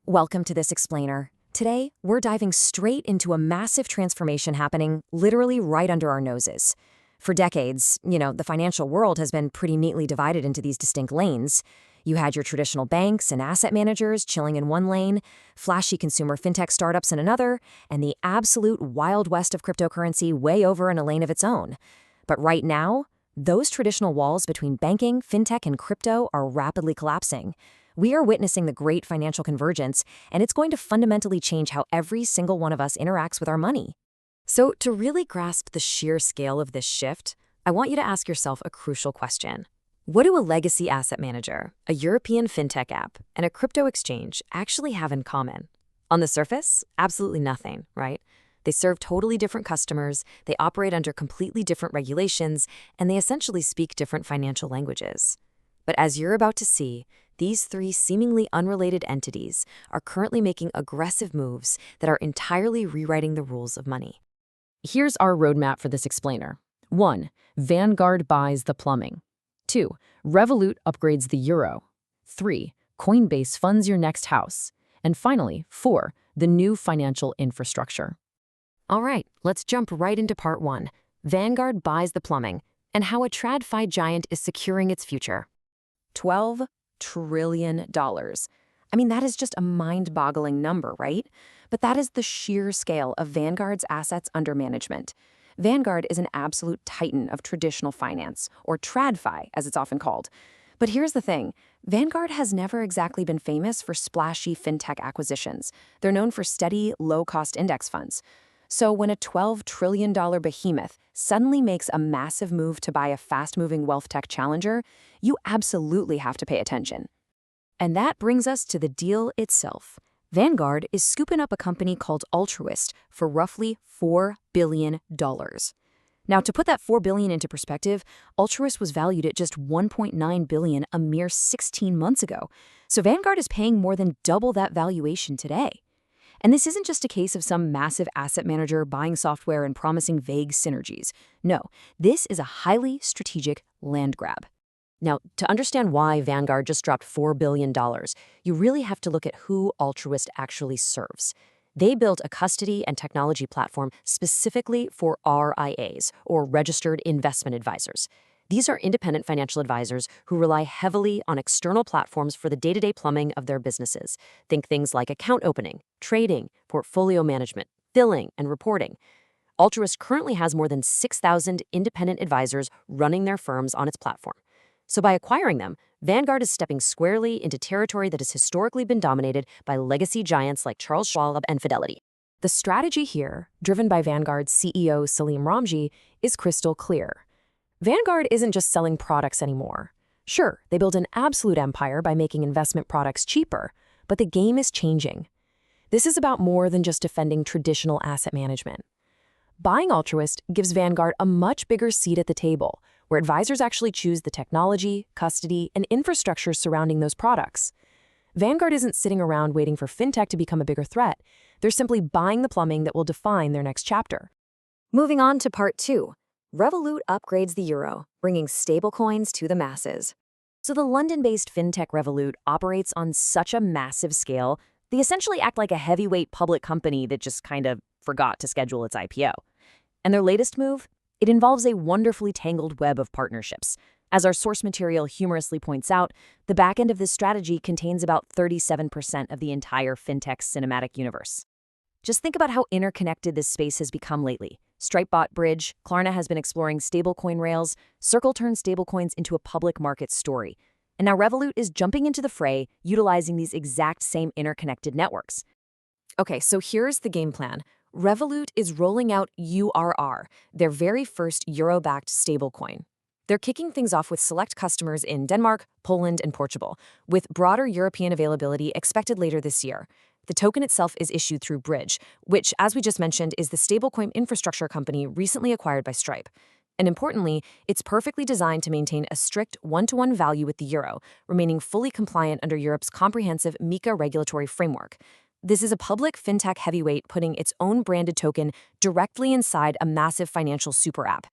Welcome to this explainer. Today, we're diving straight into a massive transformation happening literally right under our noses. For decades, the financial world has been pretty neatly divided into these distinct lanes. You had your traditional banks and asset managers chilling in one lane, flashy consumer fintech startups in another, and the absolute wild west of cryptocurrency way over in a lane of its own. But right now, those traditional walls between banking, fintech, and crypto are rapidly collapsing. We are witnessing the great financial convergence, and it's going to fundamentally change how every single one of us interacts with our money. So, to really grasp the sheer scale of this shift, I want you to ask yourself a crucial question. What do a legacy asset manager, a European fintech app, and a crypto exchange actually have in common? On the surface, absolutely nothing, right? They serve totally different customers, they operate under completely different regulations, and they essentially speak different financial languages. But as you're about to see, these three seemingly unrelated entities are currently making aggressive moves that are entirely rewriting the rules of money. Here's our roadmap for this explainer. 1. Vanguard buys the plumbing. 2. Revolut upgrades the euro. 3. Coinbase funds your next house. And finally, 4. The new financial infrastructure. All right, let's jump right into part 1. Vanguard buys the plumbing, and how a TradFi giant is securing its future. $12 trillion. I mean, that is just a mind-boggling number, right? But that is the sheer scale of Vanguard's assets under management. Vanguard is an absolute titan of traditional finance, or TradFi, as it's often called. But here's the thing. Vanguard has never exactly been famous for splashy fintech acquisitions. They're known for steady, low-cost index funds. So when a $12 trillion behemoth suddenly makes a massive move to buy a fast-moving wealth tech challenger, you absolutely have to pay attention. And that brings us to the deal itself. Vanguard is scooping up a company called Altruist for roughly $4 billion. Now, to put that $4 billion into perspective, Altruist was valued at just $1.9 billion a mere 16 months ago. So Vanguard is paying more than double that valuation today. And this isn't just a case of some massive asset manager buying software and promising vague synergies. No, this is a highly strategic land grab. Now, to understand why Vanguard just dropped $4 billion, you really have to look at who Altruist actually serves. They built a custody and technology platform specifically for RIAs, or Registered Investment Advisors. These are independent financial advisors who rely heavily on external platforms for the day-to-day plumbing of their businesses. Think things like account opening, trading, portfolio management, billing, and reporting. Altruist currently has more than 6,000 independent advisors running their firms on its platform. So by acquiring them, Vanguard is stepping squarely into territory that has historically been dominated by legacy giants like Charles Schwab and Fidelity. The strategy here, driven by Vanguard's CEO Salim Ramji, is crystal clear. Vanguard isn't just selling products anymore. Sure, they build an absolute empire by making investment products cheaper, but the game is changing. This is about more than just defending traditional asset management. Buying Altruist gives Vanguard a much bigger seat at the table, where advisors actually choose the technology, custody, and infrastructure surrounding those products. Vanguard isn't sitting around waiting for fintech to become a bigger threat. They're simply buying the plumbing that will define their next chapter. Moving on to part 2. Revolut upgrades the euro, bringing stablecoins to the masses. So the London-based fintech Revolut operates on such a massive scale, they essentially act like a heavyweight public company that just kind of forgot to schedule its IPO. And their latest move? It involves a wonderfully tangled web of partnerships. As our source material humorously points out, the back end of this strategy contains about 37% of the entire fintech cinematic universe. Just think about how interconnected this space has become lately. Stripe bought Bridge, Klarna has been exploring stablecoin rails, Circle turned stablecoins into a public market story. And now Revolut is jumping into the fray, utilizing these exact same interconnected networks. Okay, so here's the game plan. Revolut is rolling out EURR, their very first euro-backed stablecoin. They're kicking things off with select customers in Denmark, Poland, and Portugal, with broader European availability expected later this year. The token itself is issued through Bridge, which, as we just mentioned, is the stablecoin infrastructure company recently acquired by Stripe. And importantly, it's perfectly designed to maintain a strict one-to-one value with the euro, remaining fully compliant under Europe's comprehensive MiCA regulatory framework. This is a public fintech heavyweight putting its own branded token directly inside a massive financial super app.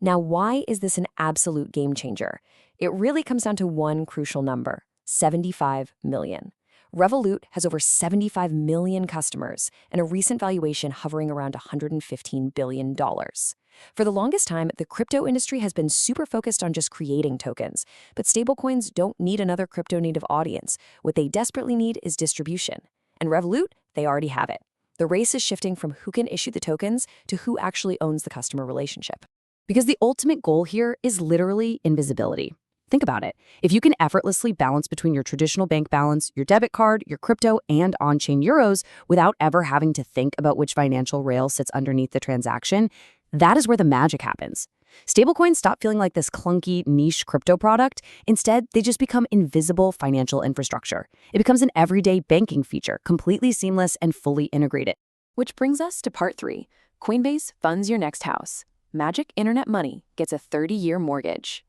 Now, why is this an absolute game changer? It really comes down to one crucial number: 75 million. Revolut has over 75 million customers and a recent valuation hovering around $115 billion. For the longest time, the crypto industry has been super focused on just creating tokens, but stablecoins don't need another crypto-native audience. What they desperately need is distribution. And Revolut, they already have it. The race is shifting from who can issue the tokens to who actually owns the customer relationship. Because the ultimate goal here is literally invisibility. Think about it. If you can effortlessly balance between your traditional bank balance, your debit card, your crypto, and on-chain euros without ever having to think about which financial rail sits underneath the transaction, that is where the magic happens. Stablecoins stop feeling like this clunky, niche crypto product. Instead, they just become invisible financial infrastructure. It becomes an everyday banking feature, completely seamless and fully integrated. Which brings us to part 3. Coinbase funds your next house. Magic internet money gets a 30-year mortgage.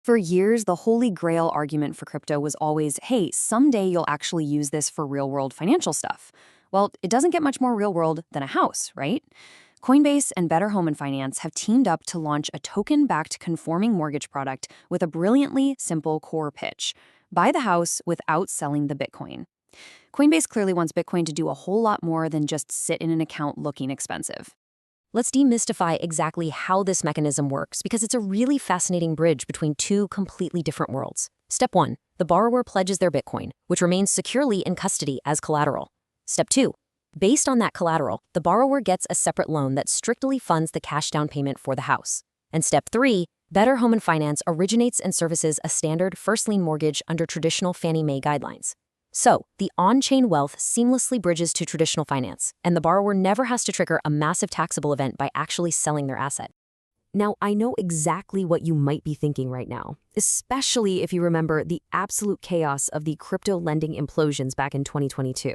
For years, the holy grail argument for crypto was always, hey, someday you'll actually use this for real-world financial stuff. Well, it doesn't get much more real-world than a house, right? Coinbase and Better Home and Finance have teamed up to launch a token-backed conforming mortgage product with a brilliantly simple core pitch. Buy the house without selling the Bitcoin. Coinbase clearly wants Bitcoin to do a whole lot more than just sit in an account looking expensive. Let's demystify exactly how this mechanism works because it's a really fascinating bridge between two completely different worlds. Step 1, the borrower pledges their Bitcoin, which remains securely in custody as collateral. Step 2, based on that collateral, the borrower gets a separate loan that strictly funds the cash down payment for the house. And Step 3, Better Home and Finance originates and services a standard first lien mortgage under traditional Fannie Mae guidelines. So, the on-chain wealth seamlessly bridges to traditional finance, and the borrower never has to trigger a massive taxable event by actually selling their asset. Now, I know exactly what you might be thinking right now, especially if you remember the absolute chaos of the crypto lending implosions back in 2022.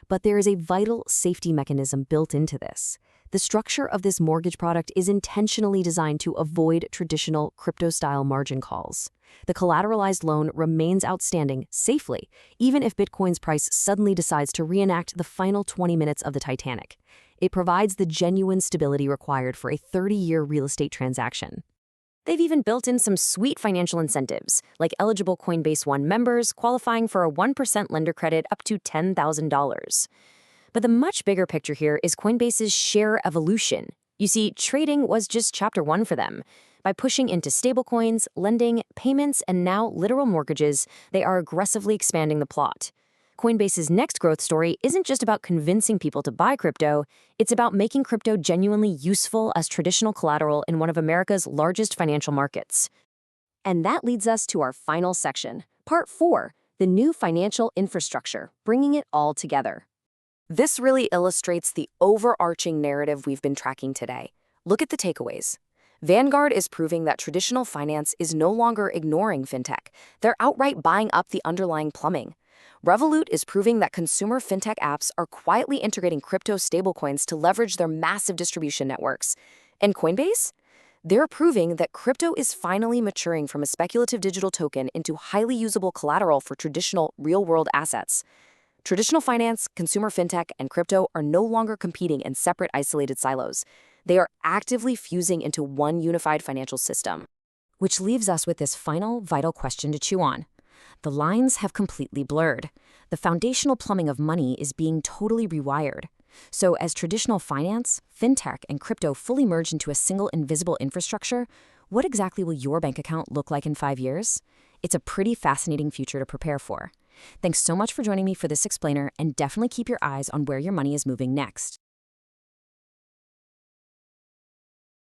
But there is a vital safety mechanism built into this. The structure of this mortgage product is intentionally designed to avoid traditional crypto-style margin calls. The collateralized loan remains outstanding safely, even if Bitcoin's price suddenly decides to reenact the final 20 minutes of the Titanic. It provides the genuine stability required for a 30-year real estate transaction. They've even built in some sweet financial incentives, like eligible Coinbase One members qualifying for a 1% lender credit up to $10,000. But the much bigger picture here is Coinbase's share evolution. You see, trading was just chapter 1 for them. By pushing into stablecoins, lending, payments, and now literal mortgages, they are aggressively expanding the plot. Coinbase's next growth story isn't just about convincing people to buy crypto, it's about making crypto genuinely useful as traditional collateral in one of America's largest financial markets. And that leads us to our final section, part 4, the new financial infrastructure, bringing it all together. This really illustrates the overarching narrative we've been tracking today. Look at the takeaways. Vanguard is proving that traditional finance is no longer ignoring fintech. They're outright buying up the underlying plumbing. Revolut is proving that consumer fintech apps are quietly integrating crypto stablecoins to leverage their massive distribution networks. And Coinbase? They're proving that crypto is finally maturing from a speculative digital token into highly usable collateral for traditional real-world assets. Traditional finance, consumer fintech, and crypto are no longer competing in separate isolated silos. They are actively fusing into one unified financial system. Which leaves us with this final vital question to chew on. The lines have completely blurred. The foundational plumbing of money is being totally rewired. So as traditional finance, fintech, and crypto fully merge into a single invisible infrastructure, what exactly will your bank account look like in 5 years? It's a pretty fascinating future to prepare for. Thanks so much for joining me for this explainer, and definitely keep your eyes on where your money is moving next.